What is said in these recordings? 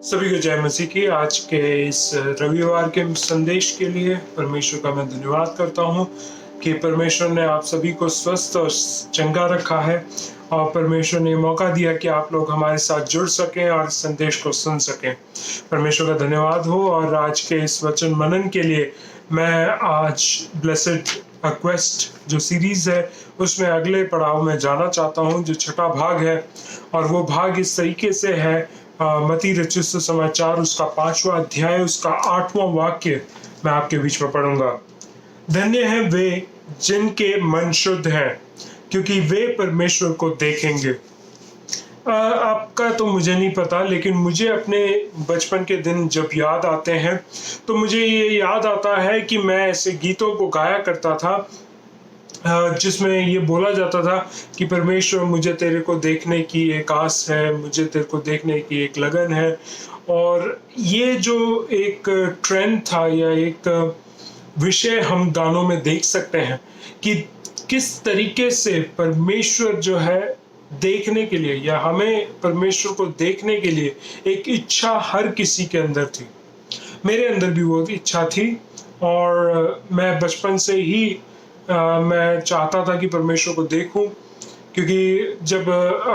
सभी को जय मसीह की। आज के इस रविवार के संदेश के लिए परमेश्वर का मैं धन्यवाद करता हूँ कि परमेश्वर ने आप सभी को स्वस्थ और चंगा रखा है और परमेश्वर ने मौका दिया कि आप लोग हमारे साथ जुड़ सकें और इस संदेश को सुन सकें। परमेश्वर का धन्यवाद हो। और आज के इस वचन मनन के लिए मैं आज ब्लेसेड क्वेस्ट जो सीरीज है उसमें अगले पड़ाव में जाना चाहता हूँ, जो छठा भाग है। और वो भाग इस तरीके से है, मत्ती रचित सुसमाचार उसका 5वां अध्याय उसका 8वां वाक्य मैं आपके बीच में पढ़ूंगा। धन्य हैं वे जिनके मन शुद्ध हैं, क्योंकि वे परमेश्वर को देखेंगे। आपका तो मुझे नहीं पता, लेकिन मुझे अपने बचपन के दिन जब याद आते हैं तो मुझे ये याद आता है कि मैं ऐसे गीतों को गाया करता था जिसमें ये बोला जाता था कि परमेश्वर मुझे तेरे को देखने की एक आस है, मुझे तेरे को देखने की एक लगन है। और ये जो एक ट्रेंड था या एक विषय हम गानों में देख सकते हैं कि किस तरीके से परमेश्वर जो है देखने के लिए या हमें परमेश्वर को देखने के लिए एक इच्छा हर किसी के अंदर थी। मेरे अंदर भी वो इच्छा थी और मैं बचपन से ही मैं चाहता था कि परमेश्वर को देखूं, क्योंकि जब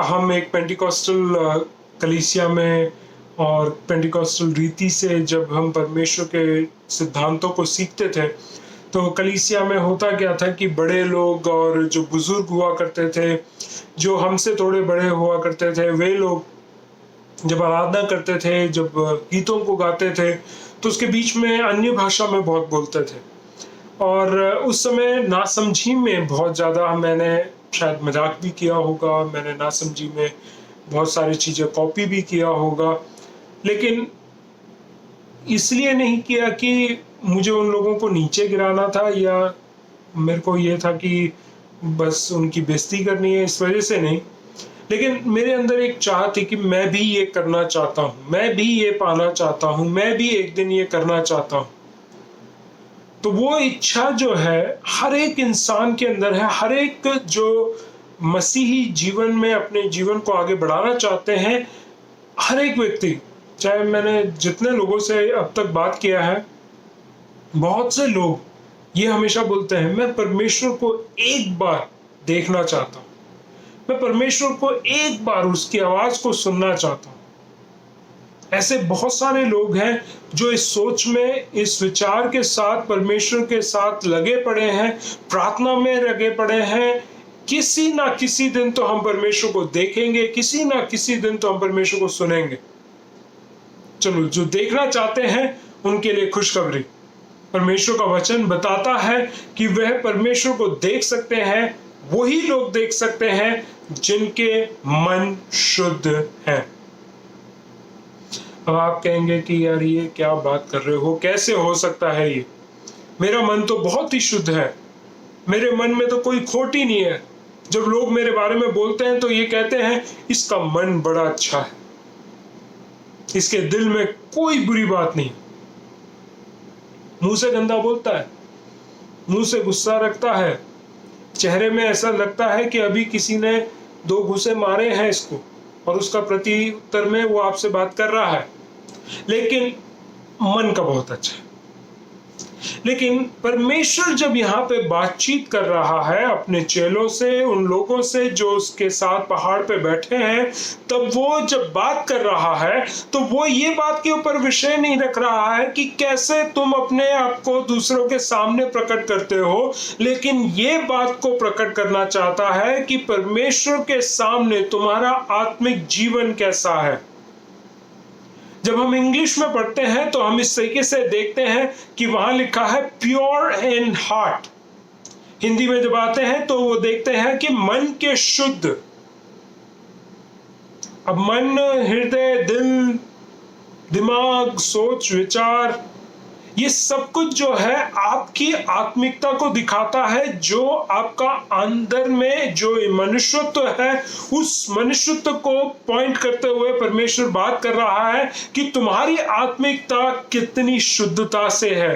हम एक पेंटिकॉस्टल कलीसिया में और पेंटिकॉस्टल रीति से जब हम परमेश्वर के सिद्धांतों को सीखते थे तो कलीसिया में होता क्या था कि बड़े लोग और जो बुजुर्ग हुआ करते थे, जो हमसे थोड़े बड़े हुआ करते थे, वे लोग जब आराधना करते थे, जब गीतों को गाते थे तो उसके बीच में अन्य भाषा में बहुत बोलते थे। और उस समय नासमझी में बहुत ज़्यादा मैंने शायद मजाक भी किया होगा, मैंने नासमझी में बहुत सारी चीज़ें कॉपी भी किया होगा, लेकिन इसलिए नहीं किया कि मुझे उन लोगों को नीचे गिराना था या मेरे को ये था कि बस उनकी बेइज्जती करनी है, इस वजह से नहीं। लेकिन मेरे अंदर एक चाह थी कि मैं भी ये करना चाहता हूँ, मैं भी ये पाना चाहता हूँ, मैं भी एक दिन ये करना चाहता हूँ। तो वो इच्छा जो है हर एक इंसान के अंदर है। हर एक जो मसीही जीवन में अपने जीवन को आगे बढ़ाना चाहते हैं, हर एक व्यक्ति, चाहे मैंने जितने लोगों से अब तक बात किया है, बहुत से लोग ये हमेशा बोलते हैं मैं परमेश्वर को एक बार देखना चाहता हूँ, मैं परमेश्वर को एक बार उसकी आवाज को सुनना चाहता हूँ। ऐसे बहुत सारे लोग हैं जो इस सोच में, इस विचार के साथ परमेश्वर के साथ लगे पड़े हैं, प्रार्थना में लगे पड़े हैं। किसी ना किसी दिन तो हम परमेश्वर को देखेंगे, किसी ना किसी दिन तो हम परमेश्वर को सुनेंगे। चलो, जो देखना चाहते हैं उनके लिए खुशखबरी। परमेश्वर का वचन बताता है कि वह परमेश्वर को देख सकते हैं, वही लोग देख सकते हैं जिनके मन शुद्ध हैं। अब आप कहेंगे कि यार ये क्या बात कर रहे हो, कैसे हो सकता है ये? मेरा मन तो बहुत ही शुद्ध है, मेरे मन में तो कोई खोट ही नहीं है। जब लोग मेरे बारे में बोलते हैं तो ये कहते हैं इसका मन बड़ा अच्छा है, इसके दिल में कोई बुरी बात नहीं, मुंह से गंदा बोलता है, मुंह से गुस्सा रखता है, चेहरे में ऐसा लगता है कि अभी किसी ने 2 घूंसे मारे हैं इसको और उसका प्रत्युत्तर में वो आपसे बात कर रहा है, लेकिन मन का बहुत अच्छा है। लेकिन परमेश्वर जब यहाँ पे बातचीत कर रहा है अपने चेलों से, उन लोगों से जो उसके साथ पहाड़ पे बैठे हैं, तब वो जब बात कर रहा है तो वो ये बात के ऊपर विषय नहीं रख रहा है कि कैसे तुम अपने आप को दूसरों के सामने प्रकट करते हो, लेकिन ये बात को प्रकट करना चाहता है कि परमेश्वर के सामने तुम्हारा आत्मिक जीवन कैसा है। जब हम इंग्लिश में पढ़ते हैं तो हम इस तरीके से देखते हैं कि वहां लिखा है प्योर इन हार्ट। हिंदी में जब आते हैं तो वो देखते हैं कि मन के शुद्ध। अब मन, हृदय, दिल, दिमाग, सोच, विचार, ये सब कुछ जो है आपकी आत्मिकता को दिखाता है। जो आपका अंदर में जो मनुष्यत्व है, उस मनुष्यत्व को पॉइंट करते हुए परमेश्वर बात कर रहा है कि तुम्हारी आत्मिकता कितनी शुद्धता से है।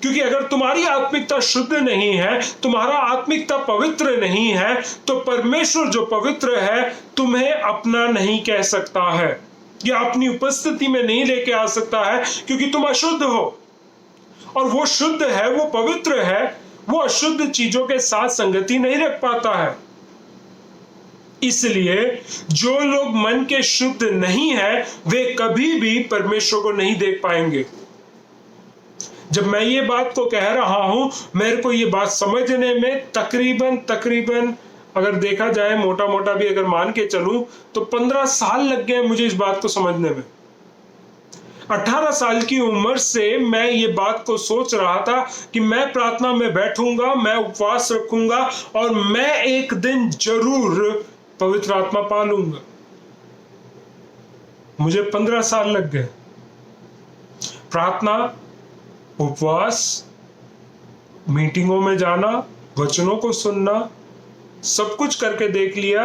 क्योंकि अगर तुम्हारी आत्मिकता शुद्ध नहीं है, तुम्हारा आत्मिकता पवित्र नहीं है, तो परमेश्वर जो पवित्र है तुम्हें अपना नहीं कह सकता है। या अपनी उपस्थिति में नहीं लेके आ सकता है, क्योंकि तुम अशुद्ध हो। और वो शुद्ध है, वो पवित्र है, वो अशुद्ध चीजों के साथ संगति नहीं रख पाता है। इसलिए जो लोग मन के शुद्ध नहीं है वे कभी भी परमेश्वर को नहीं देख पाएंगे। जब मैं ये बात को कह रहा हूं, मेरे को ये बात समझने में तकरीबन अगर देखा जाए मोटा मोटा भी अगर मान के चलूं तो 15 साल लग गए मुझे इस बात को समझने में। 18 साल की उम्र से मैं ये बात को सोच रहा था कि मैं प्रार्थना में बैठूंगा, मैं उपवास रखूंगा और मैं एक दिन जरूर पवित्र आत्मा पालूंगा। मुझे 15 साल लग गए। प्रार्थना, उपवास, मीटिंगों में जाना, वचनों को सुनना, सब कुछ करके देख लिया।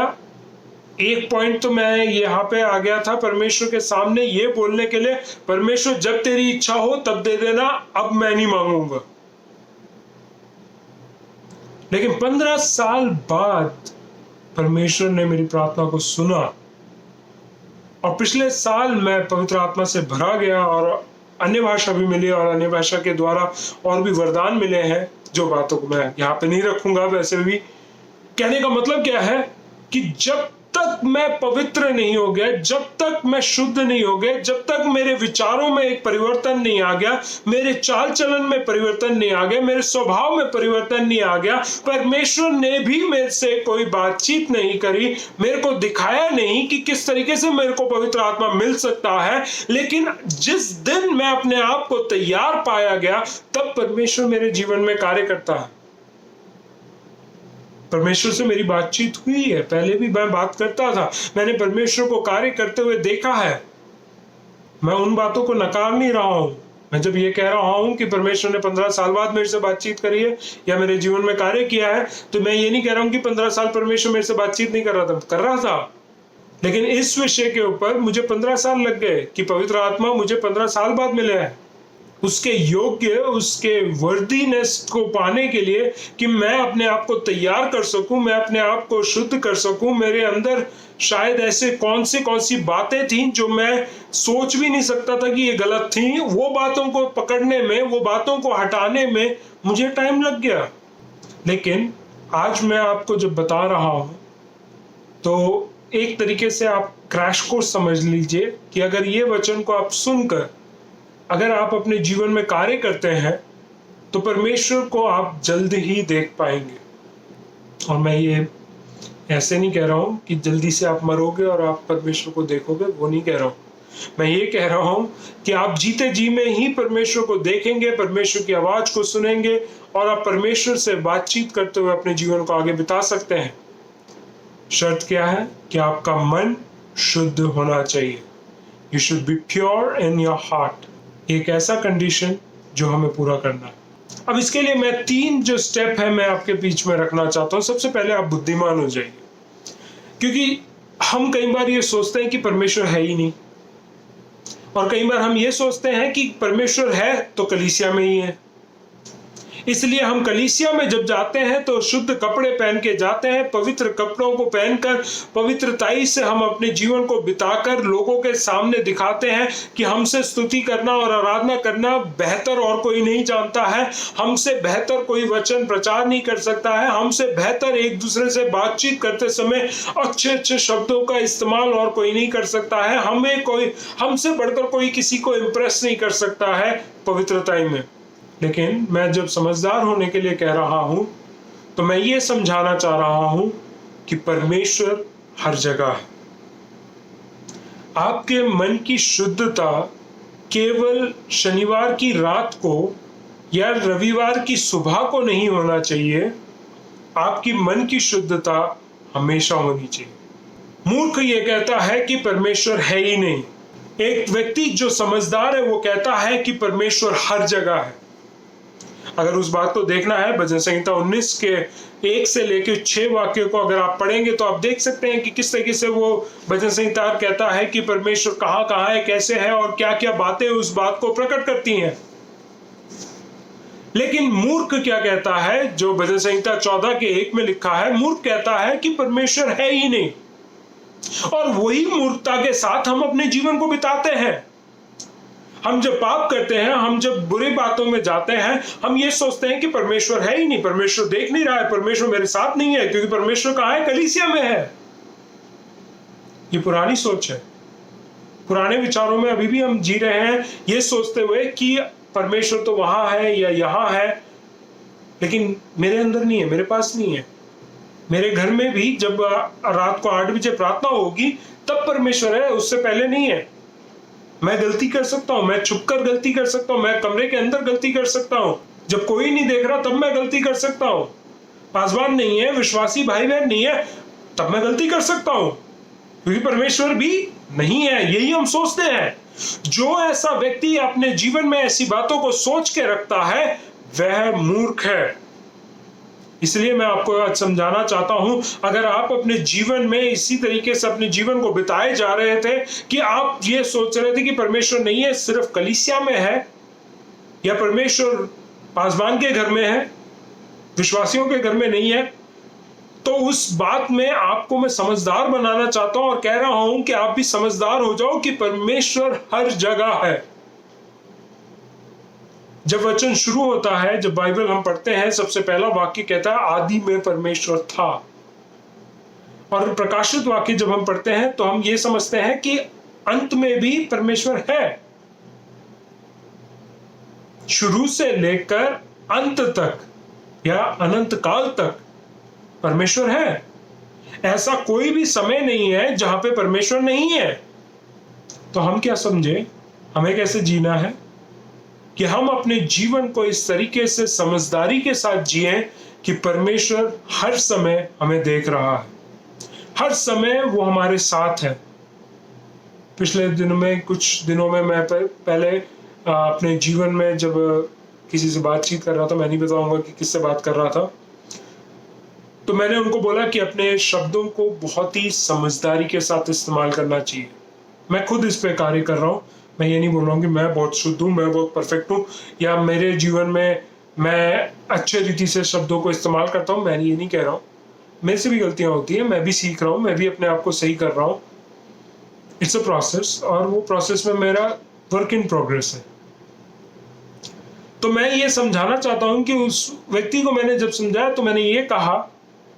एक पॉइंट तो मैं यहाँ पे आ गया था परमेश्वर के सामने ये बोलने के लिए, परमेश्वर जब तेरी इच्छा हो तब दे देना, अब मैं नहीं मांगूंगा। लेकिन 15 साल बाद परमेश्वर ने मेरी प्रार्थना को सुना और पिछले साल मैं पवित्र आत्मा से भरा गया और अन्य भाषा भी मिली और अन्य भाषा के द्वारा और भी वरदान मिले हैं, जो बातों को मैं यहाँ पे नहीं रखूंगा। वैसे भी कहने का मतलब क्या है कि जब तक मैं पवित्र नहीं हो गया, जब तक मैं शुद्ध नहीं हो गया, जब तक मेरे विचारों में एक परिवर्तन नहीं आ गया, मेरे चाल चलन में परिवर्तन नहीं आ गया, मेरे स्वभाव में परिवर्तन नहीं आ गया, परमेश्वर ने भी मेरे से कोई बातचीत नहीं करी, मेरे को दिखाया नहीं कि किस तरीके से मेरे को पवित्र आत्मा मिल सकता है। लेकिन जिस दिन मैं अपने आप को तैयार पाया गया, तब परमेश्वर मेरे जीवन में कार्य करता है। परमेश्वर से मेरी बातचीत हुई है, पहले भी मैं बात करता था, मैंने परमेश्वर को कार्य करते हुए देखा है। मैं उन बातों को नकार नहीं रहा हूं। मैं जब ये कह रहा हूं कि परमेश्वर ने 15 साल बाद मेरे से बातचीत करी है या मेरे जीवन में कार्य किया है, तो मैं ये नहीं कह रहा हूं कि 15 साल परमेश्वर मेरे से बातचीत नहीं कर रहा था, कर रहा था। लेकिन इस विषय के ऊपर मुझे 15 साल लग गए कि पवित्र आत्मा मुझे 15 साल बाद मिले है, उसके योग्य, उसके वर्दीनेस को पाने के लिए कि मैं अपने आप को तैयार कर सकूं, मैं अपने आप को शुद्ध कर सकूं। मेरे अंदर शायद ऐसे कौन सी बातें थीं जो मैं सोच भी नहीं सकता था कि ये गलत थी, वो बातों को पकड़ने में, वो बातों को हटाने में मुझे टाइम लग गया। लेकिन आज मैं आपको जब बता रहा हूं तो एक तरीके से आप क्रैश कोर्स समझ लीजिए कि अगर ये वचन को आप सुनकर अगर आप अपने जीवन में कार्य करते हैं तो परमेश्वर को आप जल्द ही देख पाएंगे। और मैं ये ऐसे नहीं कह रहा हूं कि जल्दी से आप मरोगे और आप परमेश्वर को देखोगे, वो नहीं कह रहा हूं। मैं ये कह रहा हूं कि आप जीते जी में ही परमेश्वर को देखेंगे, परमेश्वर की आवाज को सुनेंगे और आप परमेश्वर से बातचीत करते हुए अपने जीवन को आगे बिता सकते हैं। शर्त क्या है कि आपका मन शुद्ध होना चाहिए। You should be pure in your heart. एक ऐसा कंडीशन जो हमें पूरा करना है। अब इसके लिए मैं 3 जो स्टेप है मैं आपके बीच में रखना चाहता हूं। सबसे पहले आप बुद्धिमान हो जाइए, क्योंकि हम कई बार ये सोचते हैं कि परमेश्वर है ही नहीं, और कई बार हम ये सोचते हैं कि परमेश्वर है तो कलीसिया में ही है। इसलिए हम कलीसिया में जब जाते हैं तो शुद्ध कपड़े पहन के जाते हैं, पवित्र कपड़ों को पहनकर पवित्रताई से हम अपने जीवन को बिताकर लोगों के सामने दिखाते हैं कि हमसे स्तुति करना और आराधना करना बेहतर और कोई नहीं जानता है, हमसे बेहतर कोई वचन प्रचार नहीं कर सकता है, हमसे बेहतर एक दूसरे से बातचीत करते समय अच्छे शब्दों का इस्तेमाल और कोई नहीं कर सकता है, हमसे बढ़कर कोई किसी को इम्प्रेस नहीं कर सकता है पवित्रताई में। लेकिन मैं जब समझदार होने के लिए कह रहा हूं तो मैं ये समझाना चाह रहा हूं कि परमेश्वर हर जगह है। आपके मन की शुद्धता केवल शनिवार की रात को या रविवार की सुबह को नहीं होना चाहिए, आपकी मन की शुद्धता हमेशा होनी चाहिए। मूर्ख ये कहता है कि परमेश्वर है ही नहीं। एक व्यक्ति जो समझदार है वो कहता है कि परमेश्वर हर जगह है। अगर उस बात को देखना है, भजन संहिता 19 के 1 से लेकर 6 वाक्यों को अगर आप पढ़ेंगे तो आप देख सकते हैं कि किस तरीके से वो भजन संहिताकार कहता है कि परमेश्वर कहाँ है, कैसे है और क्या क्या बातें उस बात को प्रकट करती हैं। लेकिन मूर्ख क्या कहता है, जो भजन संहिता 14 के 1 में लिखा है, मूर्ख कहता है कि परमेश्वर है ही नहीं। और वही मूर्खता के साथ हम अपने जीवन को बिताते हैं। हम जब पाप करते हैं, हम जब बुरी बातों में जाते हैं, हम ये सोचते हैं कि परमेश्वर है ही नहीं, परमेश्वर देख नहीं रहा है, परमेश्वर मेरे साथ नहीं है, क्योंकि परमेश्वर कहाँ है? कलीसिया में है। ये पुरानी सोच है, पुराने विचारों में अभी भी हम जी रहे हैं, ये सोचते हुए कि परमेश्वर तो वहां है या यहां है, लेकिन मेरे अंदर नहीं है, मेरे पास नहीं है। मेरे घर में भी जब रात को 8 बजे प्रार्थना होगी तब परमेश्वर है, उससे पहले नहीं है। मैं गलती कर सकता हूं, मैं छुपकर गलती कर सकता हूं, मैं कमरे के अंदर गलती कर सकता हूं, जब कोई नहीं देख रहा तब मैं गलती कर सकता हूं। पासवान नहीं है, विश्वासी भाई बहन नहीं है, तब मैं गलती कर सकता हूं, क्योंकि परमेश्वर भी नहीं है। यही हम सोचते हैं। जो ऐसा व्यक्ति अपने जीवन में ऐसी बातों को सोच के रखता है वह मूर्ख है। इसलिए मैं आपको आज समझाना चाहता हूं, अगर आप अपने जीवन में इसी तरीके से अपने जीवन को बिताए जा रहे थे कि आप ये सोच रहे थे कि परमेश्वर नहीं है, सिर्फ कलीसिया में है, या परमेश्वर पासवान के घर में है, विश्वासियों के घर में नहीं है, तो उस बात में आपको मैं समझदार बनाना चाहता हूं और कह रहा हूं कि आप भी समझदार हो जाओ कि परमेश्वर हर जगह है। जब वचन शुरू होता है, जब बाइबल हम पढ़ते हैं, सबसे पहला वाक्य कहता है आदि में परमेश्वर था। और प्रकाशित वाक्य जब हम पढ़ते हैं तो हम ये समझते हैं कि अंत में भी परमेश्वर है। शुरू से लेकर अंत तक या अनंत काल तक परमेश्वर है। ऐसा कोई भी समय नहीं है जहां पे परमेश्वर नहीं है। तो हम क्या समझे, हमें कैसे जीना है कि हम अपने जीवन को इस तरीके से समझदारी के साथ जिएं कि परमेश्वर हर समय हमें देख रहा है, हर समय वो हमारे साथ है। पिछले दिनों में, कुछ दिनों में मैं पहले अपने जीवन में जब किसी से बातचीत कर रहा था, मैं नहीं बताऊंगा कि किससे बात कर रहा था, तो मैंने उनको बोला कि अपने शब्दों को बहुत ही समझदारी के साथ इस्तेमाल करना चाहिए। मैं खुद इस पे कार्य कर रहा हूँ। मैं ये नहीं बोल रहा हूँ कि मैं बहुत शुद्ध हूँ, मैं बहुत परफेक्ट हूँ, या मेरे जीवन में मैं अच्छे रीति से शब्दों को इस्तेमाल करता हूँ। मैं ये नहीं कह रहा हूँ, मेरे से भी गलतियाँ होती हैं, मैं भी सीख रहा हूँ, मैं भी अपने आप को सही कर रहा हूँ। इट्स अ प्रोसेस, और वो प्रोसेस में मेरा वर्क इन प्रोग्रेस है। तो मैं ये समझाना चाहता हूँ कि उस व्यक्ति को मैंने जब समझाया तो मैंने ये कहा,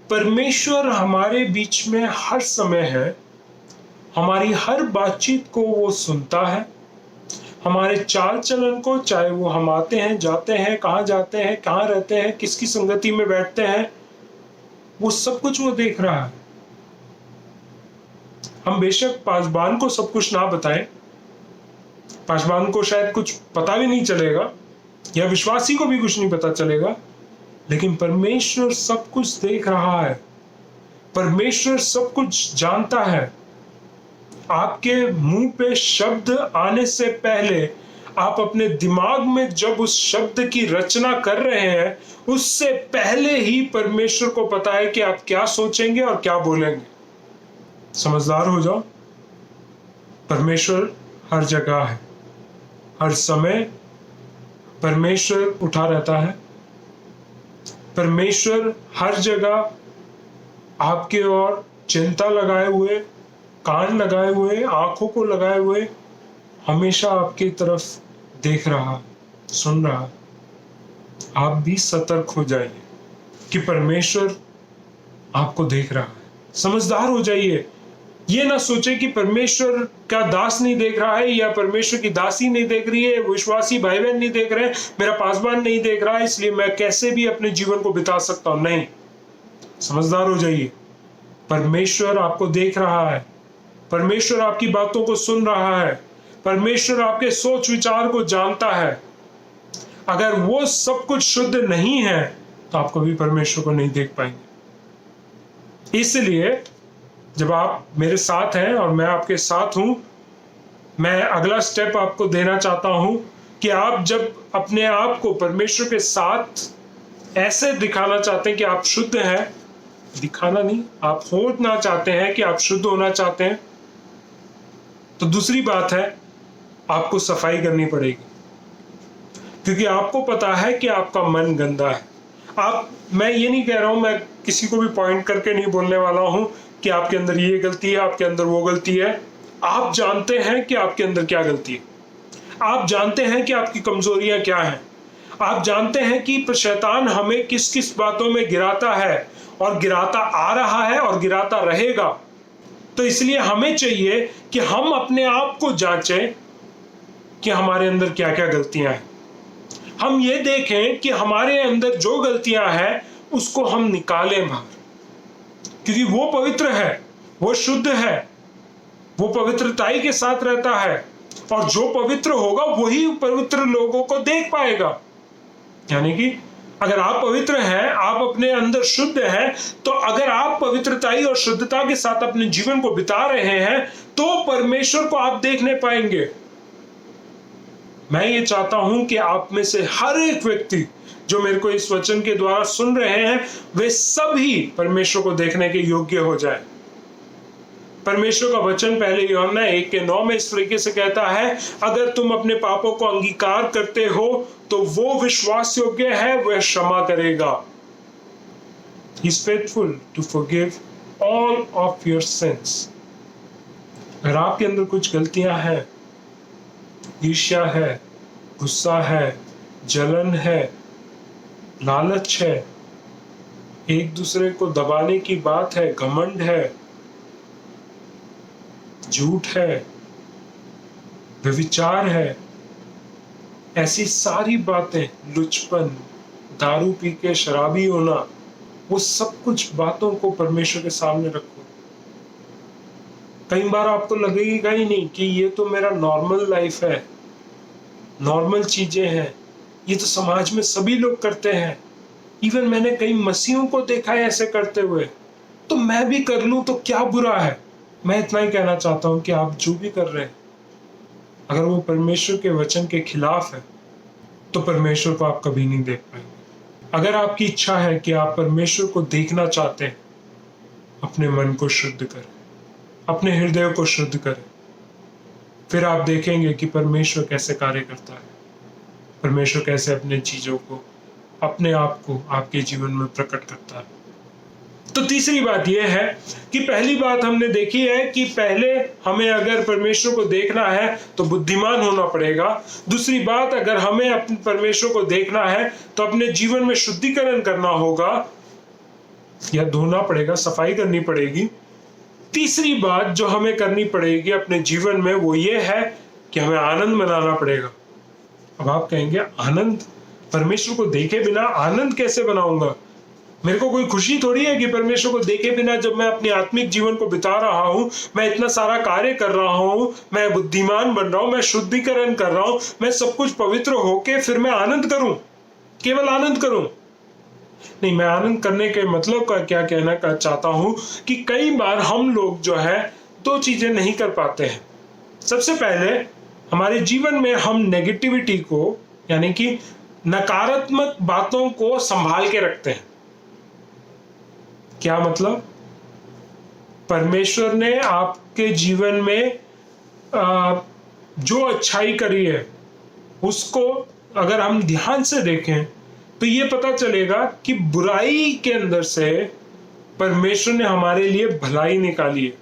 परमेश्वर हमारे बीच में हर समय है, हमारी हर बातचीत को वो सुनता है, हमारे चाल चलन को, चाहे वो हम आते हैं, जाते हैं, कहाँ जाते हैं, कहाँ रहते हैं, किसकी संगति में बैठते हैं, वो सब कुछ वो देख रहा है। हम बेशक पासवान को सब कुछ ना बताएं, पासवान को शायद कुछ पता भी नहीं चलेगा, या विश्वासी को भी कुछ नहीं पता चलेगा, लेकिन परमेश्वर सब कुछ देख रहा है, परमेश्वर सब कुछ जानता है। आपके मुंह पे शब्द आने से पहले आप अपने दिमाग में जब उस शब्द की रचना कर रहे हैं, उससे पहले ही परमेश्वर को पता है कि आप क्या सोचेंगे और क्या बोलेंगे। समझदार हो जाओ, परमेश्वर हर जगह है, हर समय परमेश्वर उठा रहता है। परमेश्वर हर जगह आपके ओर चिंता लगाए हुए, कान लगाए हुए, आंखों को लगाए हुए हमेशा आपकी तरफ देख रहा, सुन रहा। आप भी सतर्क हो जाइए कि परमेश्वर आपको देख रहा है। समझदार हो जाइए। ये ना सोचे कि परमेश्वर का दास नहीं देख रहा है, या परमेश्वर की दासी नहीं देख रही है, विश्वासी भाई बहन नहीं देख रहे हैं, मेरा पासवान नहीं देख रहा है, इसलिए मैं कैसे भी अपने जीवन को बिता सकता हूं। नहीं, समझदार हो जाइए। परमेश्वर आपको देख रहा है, परमेश्वर आपकी बातों को सुन रहा है, परमेश्वर आपके सोच विचार को जानता है। अगर वो सब कुछ शुद्ध नहीं है तो आप कभी परमेश्वर को नहीं देख पाएंगे। इसलिए जब आप मेरे साथ हैं और मैं आपके साथ हूं, मैं अगला स्टेप आपको देना चाहता हूं कि आप जब अपने आप को परमेश्वर के साथ ऐसे दिखाना चाहते हैं कि आप शुद्ध हैं, दिखाना नहीं, आप होना चाहते हैं कि आप शुद्ध होना चाहते हैं, तो दूसरी बात है, आपको सफाई करनी पड़ेगी, क्योंकि आपको पता है कि आपका मन गंदा है। मैं ये नहीं कह रहा हूं, मैं किसी को भी पॉइंट करके नहीं बोलने वाला हूं कि आपके अंदर ये गलती है, आपके अंदर वो गलती है। आप जानते हैं कि आपके अंदर क्या गलती है, आप जानते हैं कि आपकी कमजोरियां क्या हैं, आप जानते हैं कि शैतान हमें किस किस बातों में गिराता है और गिराता आ रहा है और गिराता रहेगा। तो इसलिए हमें चाहिए कि हम अपने आप को जांचें कि हमारे अंदर क्या क्या गलतियां हैं। हम ये देखें कि हमारे अंदर जो गलतियां हैं उसको हम निकालें बाहर, क्योंकि वो पवित्र है, वो शुद्ध है, वो पवित्रताई के साथ रहता है, और जो पवित्र होगा वही पवित्र लोगों को देख पाएगा। यानी कि अगर आप पवित्र हैं, आप अपने अंदर शुद्ध हैं, तो अगर आप पवित्रताई और शुद्धता के साथ अपने जीवन को बिता रहे हैं तो परमेश्वर को आप देखने पाएंगे। मैं ये चाहता हूं कि आप में से हर एक व्यक्ति जो मेरे को इस वचन के द्वारा सुन रहे हैं, वे सभी परमेश्वर को देखने के योग्य हो जाए। परमेश्वर का वचन पहले यूहन्ना 1:9 में इस तरीके से कहता है, अगर तुम अपने पापों को अंगीकार करते हो तो वो विश्वास योग्य है, वह क्षमा करेगा। He is faithful to forgive all of your sins। अगर आपके अंदर कुछ गलतियां हैं, ईर्ष्या है, गुस्सा है, जलन है, लालच है, एक दूसरे को दबाने की बात है, घमंड है, झूठ है, व्यभिचार है, ऐसी सारी बातें, लुचपन, दारू पी के शराबी होना, वो सब कुछ बातों को परमेश्वर के सामने रखो। कई बार आपको लगेगा ही नहीं कि ये तो मेरा नॉर्मल लाइफ है, नॉर्मल चीजें हैं, ये तो समाज में सभी लोग करते हैं, इवन मैंने कई मसीहों को देखा है ऐसे करते हुए, तो मैं भी कर लूं तो क्या बुरा है। मैं इतना ही कहना चाहता हूं कि आप जो भी कर रहे हैं, अगर वो परमेश्वर के वचन के खिलाफ है तो परमेश्वर को आप कभी नहीं देख पाएंगे। अगर आपकी इच्छा है कि आप परमेश्वर को देखना चाहते हैं, अपने मन को शुद्ध करें, अपने हृदय को शुद्ध करें, फिर आप देखेंगे कि परमेश्वर कैसे कार्य करता है, परमेश्वर कैसे अपने चीजों को, अपने आप को आपके जीवन में प्रकट करता है। तो तीसरी बात यह है कि पहली बात हमने देखी है कि पहले हमें अगर परमेश्वर को देखना है तो बुद्धिमान होना पड़ेगा। दूसरी बात, अगर हमें अपने परमेश्वर को देखना है तो अपने जीवन में शुद्धिकरण करना होगा या धोना पड़ेगा, सफाई करनी पड़ेगी। तीसरी बात जो हमें करनी पड़ेगी अपने जीवन में वो ये है कि हमें आनंद मनाना पड़ेगा। अब आप कहेंगे आनंद, परमेश्वर को देखे बिना आनंद कैसे बनाऊंगा? मेरे को कोई खुशी थोड़ी है कि परमेश्वर को देखे बिना जब मैं अपने आत्मिक जीवन को बिता रहा हूं, मैं इतना सारा कार्य कर रहा हूं, मैं बुद्धिमान बन रहा हूं, मैं शुद्धिकरण कर रहा हूं, मैं सब कुछ पवित्र होके फिर मैं आनंद करूं, केवल आनंद करूं? नहीं, मैं आनंद करने के मतलब का क्या कहना चाहता हूं कि कई बार हम लोग जो है दो चीजें नहीं कर पाते हैं। सबसे पहले हमारे जीवन में हम नेगेटिविटी को, यानी कि नकारात्मक बातों को संभाल के रखते हैं। क्या मतलब? परमेश्वर ने आपके जीवन में जो अच्छाई करी है उसको अगर हम ध्यान से देखें तो ये पता चलेगा कि बुराई के अंदर से परमेश्वर ने हमारे लिए भलाई निकाली है।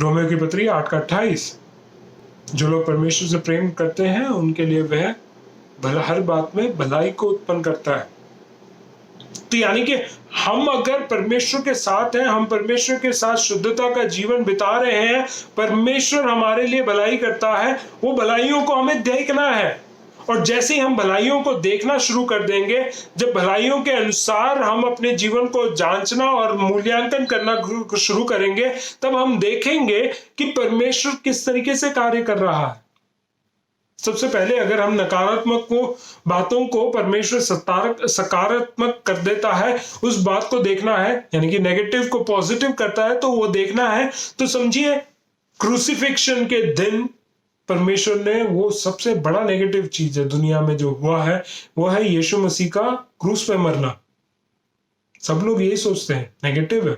रोमियो की पत्री 8:28, जो लोग परमेश्वर से प्रेम करते हैं उनके लिए वह हर बात में भलाई को उत्पन्न करता है। तो यानी कि हम अगर परमेश्वर के साथ हैं, हम परमेश्वर के साथ शुद्धता का जीवन बिता रहे हैं, परमेश्वर हमारे लिए भलाई करता है, वो भलाइयों को हमें देखना है। और जैसे ही हम भलाइयों को देखना शुरू कर देंगे, जब भलाइयों के अनुसार हम अपने जीवन को जांचना और मूल्यांकन करना शुरू करेंगे, तब हम देखेंगे कि परमेश्वर किस तरीके से कार्य कर रहा है। सबसे पहले अगर हम नकारात्मक बातों को परमेश्वर सकारात्मक कर देता है, उस बात को देखना है, यानी कि नेगेटिव को पॉजिटिव करता है तो वो देखना है। तो समझिए क्रूसिफिक्शन के दिन परमेश्वर ने, वो सबसे बड़ा नेगेटिव चीज है दुनिया में जो हुआ है, वो है यीशु मसीह का क्रूस पे मरना। सब लोग यही सोचते हैं नेगेटिव है,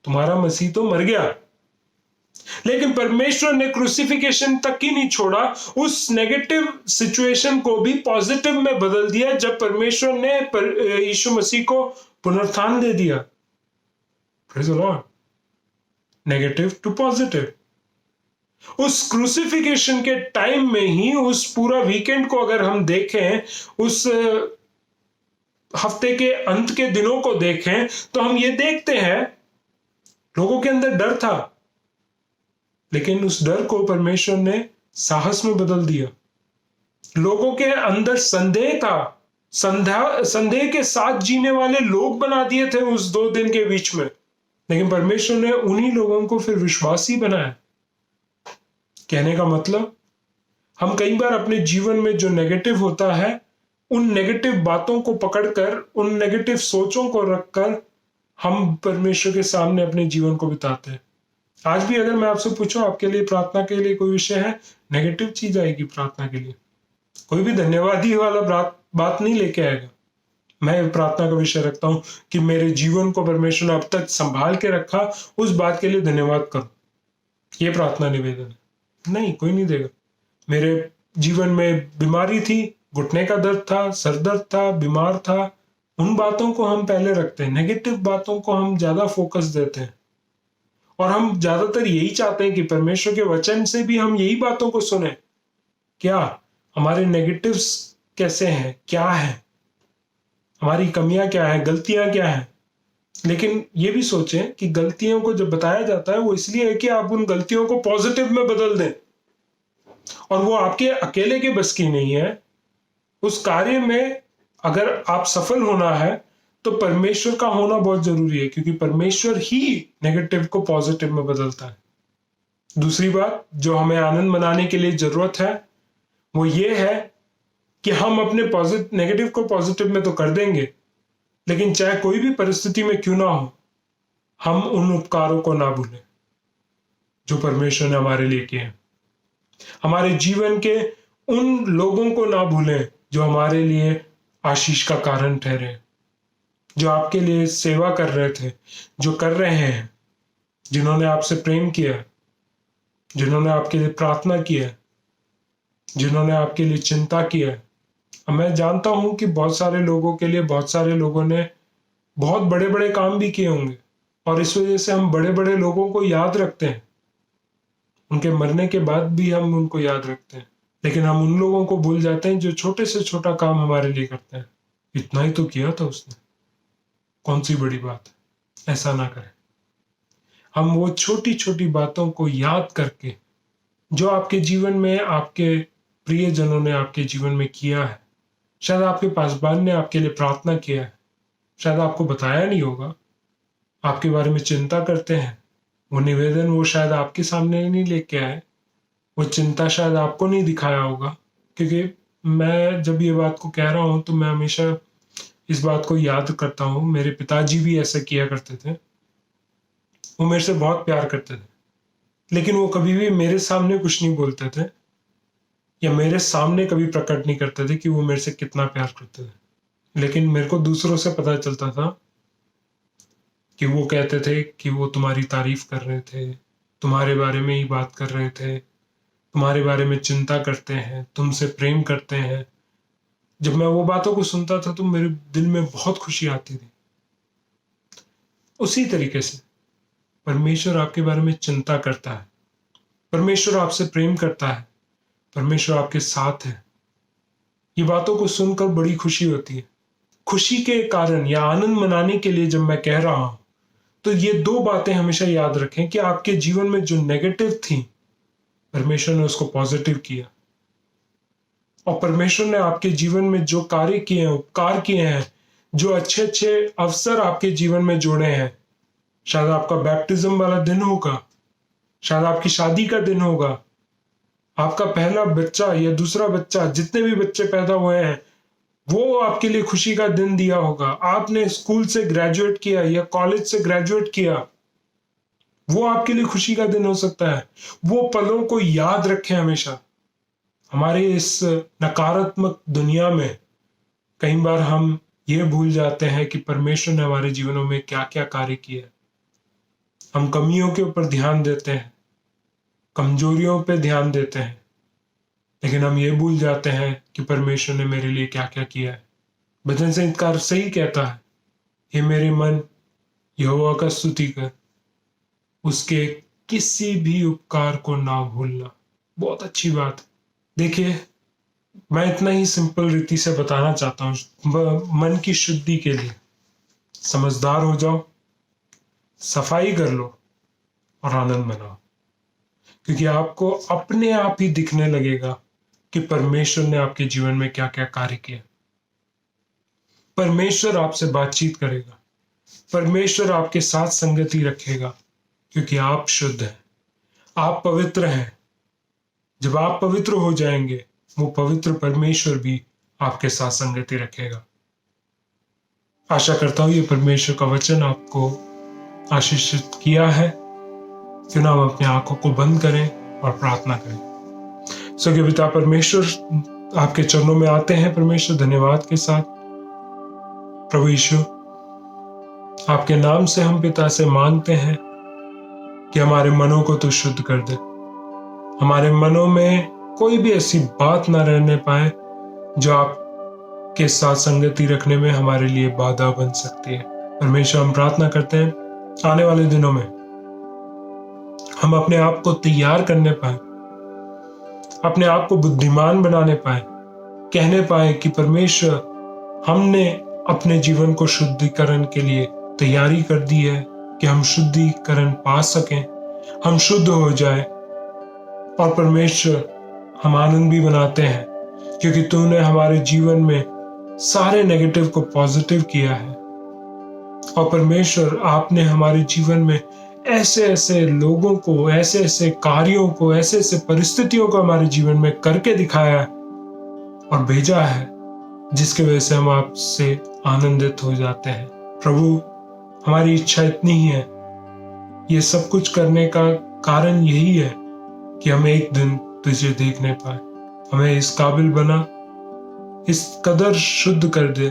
तुम्हारा मसीह तो मर गया, लेकिन परमेश्वर ने क्रूसिफिकेशन तक ही नहीं छोड़ा, उस नेगेटिव सिचुएशन को भी पॉजिटिव में बदल दिया जब परमेश्वर ने यीशु मसीह को पुनरुत्थान दे दिया। Praise the lord. Negative to positive. उस क्रूसिफिकेशन के टाइम में ही, उस पूरा वीकेंड को अगर हम देखें, उस हफ्ते के अंत के दिनों को देखें, तो हम ये देखते हैं लोगों के अंदर डर था, लेकिन उस डर को परमेश्वर ने साहस में बदल दिया। लोगों के अंदर संदेह था, संदेह के साथ जीने वाले लोग बना दिए थे उस 2 दिन के बीच में, लेकिन परमेश्वर ने उन्हीं लोगों को फिर विश्वासी बनाया। कहने का मतलब, हम कई बार अपने जीवन में जो नेगेटिव होता है, उन नेगेटिव बातों को पकड़कर, उन नेगेटिव सोचों को रखकर हम परमेश्वर के सामने अपने जीवन को बिताते हैं। आज भी अगर मैं आपसे पूछूं, आपके लिए प्रार्थना के लिए कोई विषय है, नेगेटिव चीज आएगी प्रार्थना के लिए। कोई भी धन्यवादी वाला बात नहीं लेके आएगा। मैं प्रार्थना का विषय रखता हूं कि मेरे जीवन को परमेश्वर ने अब तक संभाल के रखा, उस बात के लिए धन्यवाद करो। ये प्रार्थना निवेदन है। नहीं, कोई नहीं देगा। मेरे जीवन में बीमारी थी, घुटने का दर्द था, सर दर्द था, बीमार था, उन बातों को हम पहले रखते हैं। नेगेटिव बातों को हम ज्यादा फोकस देते हैं, और हम ज्यादातर यही चाहते हैं कि परमेश्वर के वचन से भी हम यही बातों को सुने। क्या हमारे नेगेटिव्स कैसे हैं, क्या है, हमारी कमियां क्या है, गलतियां क्या है। लेकिन ये भी सोचें कि गलतियों को जब बताया जाता है, वो इसलिए है कि आप उन गलतियों को पॉजिटिव में बदल दें, और वो आपके अकेले के बस की नहीं है। उस कार्य में अगर आप सफल होना है, तो परमेश्वर का होना बहुत जरूरी है, क्योंकि परमेश्वर ही नेगेटिव को पॉजिटिव में बदलता है। दूसरी बात जो हमें आनंद मनाने के लिए जरूरत है, वो ये है कि हम अपने नेगेटिव को पॉजिटिव में तो कर देंगे, लेकिन चाहे कोई भी परिस्थिति में क्यों ना हो, हम उन उपकारों को ना भूलें जो परमेश्वर ने हमारे लिए किए हैं। हमारे जीवन के उन लोगों को ना भूलें जो हमारे लिए आशीष का कारण ठहरे, जो आपके लिए सेवा कर रहे थे, जो कर रहे हैं, जिन्होंने आपसे प्रेम किया, जिन्होंने आपके लिए प्रार्थना किया, जिन्होंने आपके लिए चिंता किया। मैं जानता हूं कि बहुत सारे लोगों के लिए बहुत सारे लोगों ने बहुत बड़े बड़े काम भी किए होंगे, और इस वजह से हम बड़े बड़े लोगों को याद रखते हैं। उनके मरने के बाद भी हम उनको याद रखते हैं, लेकिन हम उन लोगों को भूल जाते हैं जो छोटे से छोटा काम हमारे लिए करते हैं। इतना ही तो किया था उसने, कौन सी बड़ी बात है। ऐसा ना करें। हम वो छोटी छोटी बातों को याद करके, जो आपके जीवन में आपके प्रियजनों ने आपके जीवन में किया है, शायद आपके पासवान ने आपके लिए प्रार्थना किया है, शायद आपको बताया नहीं होगा, आपके बारे में चिंता करते हैं, वो निवेदन वो शायद आपके सामने नहीं लेके आए, वो चिंता शायद आपको नहीं दिखाया होगा। क्योंकि मैं जब ये बात को कह रहा हूं, तो मैं हमेशा इस बात को याद करता हूं, मेरे पिताजी भी ऐसा किया करते थे। वो मेरे से बहुत प्यार करते थे, लेकिन वो कभी भी मेरे सामने कुछ नहीं बोलते थे, या मेरे सामने कभी प्रकट नहीं करते थे कि वो मेरे से कितना प्यार करते थे। लेकिन मेरे को दूसरों से पता चलता था कि वो कहते थे कि वो तुम्हारी तारीफ कर रहे थे, तुम्हारे बारे में ही बात कर रहे थे, तुम्हारे बारे में चिंता करते हैं, तुमसे प्रेम करते हैं। जब मैं वो बातों को सुनता था, तो मेरे दिल में बहुत खुशी आती थी। उसी तरीके से परमेश्वर आपके बारे में चिंता करता है, परमेश्वर आपसे प्रेम करता है, परमेश्वर आपके साथ है। ये बातों को सुनकर बड़ी खुशी होती है। खुशी के कारण या आनंद मनाने के लिए जब मैं कह रहा हूं, तो ये 2 बातें हमेशा याद रखें कि आपके जीवन में जो नेगेटिव थी, परमेश्वर ने उसको पॉजिटिव किया, और परमेश्वर ने आपके जीवन में जो कार्य किए हैं, उपकार किए हैं, जो अच्छे अच्छे अवसर आपके जीवन में जोड़े हैं, शायद आपका बैप्टिज्म वाला दिन होगा, शायद आपकी शादी का दिन होगा, आपका पहला बच्चा या दूसरा बच्चा, जितने भी बच्चे पैदा हुए हैं, वो आपके लिए खुशी का दिन दिया होगा। आपने स्कूल से ग्रेजुएट किया या कॉलेज से ग्रेजुएट किया, वो आपके लिए खुशी का दिन हो सकता है। वो पलों को याद रखें हमेशा। हमारे इस नकारात्मक दुनिया में कई बार हम ये भूल जाते हैं कि परमेश्वर ने हमारे जीवनों में क्या क्या कार्य किया है। हम कमियों के ऊपर ध्यान देते हैं, कमजोरियों पे ध्यान देते हैं, लेकिन हम ये भूल जाते हैं कि परमेश्वर ने मेरे लिए क्या क्या किया है। भजन संगीतकार सही कहता है, हे मेरे मन यहोवा का स्तुति कर, उसके किसी भी उपकार को ना भूलना। बहुत अच्छी बात। देखिए, मैं इतना ही सिंपल रीति से बताना चाहता हूँ मन की शुद्धि के लिए। समझदार हो जाओ, सफाई कर लो और आनंद मनाओ, क्योंकि आपको अपने आप ही दिखने लगेगा कि परमेश्वर ने आपके जीवन में क्या क्या कार्य किया। परमेश्वर आपसे बातचीत करेगा, परमेश्वर आपके साथ संगति रखेगा, क्योंकि आप शुद्ध हैं, आप पवित्र हैं। जब आप पवित्र हो जाएंगे, वो पवित्र परमेश्वर भी आपके साथ संगति रखेगा। आशा करता हूं ये परमेश्वर का वचन आपको आशीषित किया है। क्यों ना हम अपनी आंखों को बंद करें और प्रार्थना करें। स्वर्गीय पिता परमेश्वर, आपके चरणों में आते हैं परमेश्वर धन्यवाद के साथ। प्रभु यीशु, आपके नाम से हम पिता से मांगते हैं कि हमारे मनों को तो शुद्ध कर दे। हमारे मनों में कोई भी ऐसी बात ना रहने पाए जो आपके साथ संगति रखने में हमारे लिए बाधा बन सकती है। परमेश्वर, हम प्रार्थना करते हैं आने वाले दिनों में हम अपने आप को तैयार करने पाए, अपने आप को बुद्धिमान बनाने पाए, कहने पाए कि परमेश्वर, हमने अपने जीवन को शुद्धिकरण के लिए तैयारी कर दी है कि हम शुद्धिकरण पा सकें, हम शुद्ध हो जाए। और परमेश्वर, हम आनंद भी बनाते हैं क्योंकि तूने हमारे जीवन में सारे नेगेटिव को पॉजिटिव किया है। और परमेश्वर, आपने हमारे जीवन में ऐसे ऐसे लोगों को, ऐसे ऐसे कार्यों को, ऐसे ऐसे परिस्थितियों को हमारे जीवन में करके दिखाया और भेजा है, जिसकी वजह से हम आपसे आनंदित हो जाते हैं। प्रभु, हमारी इच्छा इतनी ही है, ये सब कुछ करने का कारण यही है कि हम एक दिन तुझे देखने पाए। हमें इस काबिल बना, इस कदर शुद्ध कर दे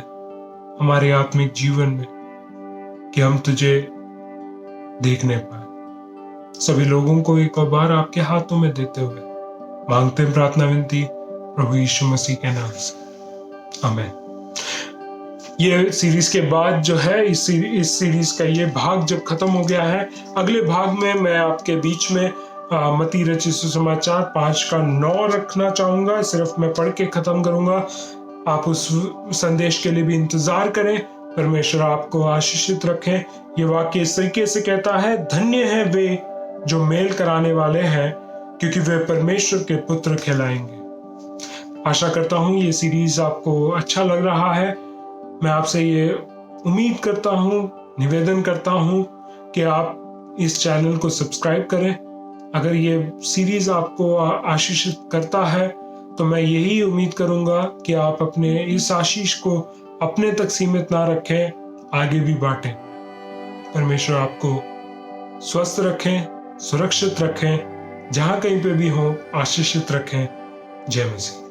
हमारे आत्मिक जीवन में कि हम तुझे देखने पाए। सभी लोगों को एक और बार आपके हाथों में देते हुए मांगते हैं प्रार्थना विनती प्रभु यीशु मसीह के नाम से, आमीन। ये सीरीज के बाद जो है, इस सीरीज का ये भाग जब खत्म हो गया है, अगले भाग में मैं आपके बीच में मत्ती रचित सुसमाचार 5:9 रखना चाहूंगा। सिर्फ मैं पढ़ के खत्म करूंगा। आप उस संदेश के लिए भी इंतजार करें। परमेश्वर आपको आशीषित रखें। ये वाक्य इस तरीके से कहता है, धन्य है वे जो मेल कराने वाले हैं, क्योंकि वे परमेश्वर के पुत्र कहलाएंगे। आशा करता हूं ये सीरीज आपको अच्छा लग रहा है। मैं आपसे ये उम्मीद करता हूं, निवेदन करता हूं कि आप इस चैनल को सब्सक्राइब करें। अगर ये सीरीज आपको आशीषित करता है तो मैं यही उम्मीद करूंगा कि आप अपने इस आशीष को अपने तक सीमित ना रखें, आगे भी बांटें। परमेश्वर आपको स्वस्थ रखें, सुरक्षित रखें, जहां कहीं पे भी हो आशीषित रखें। जय मसीह।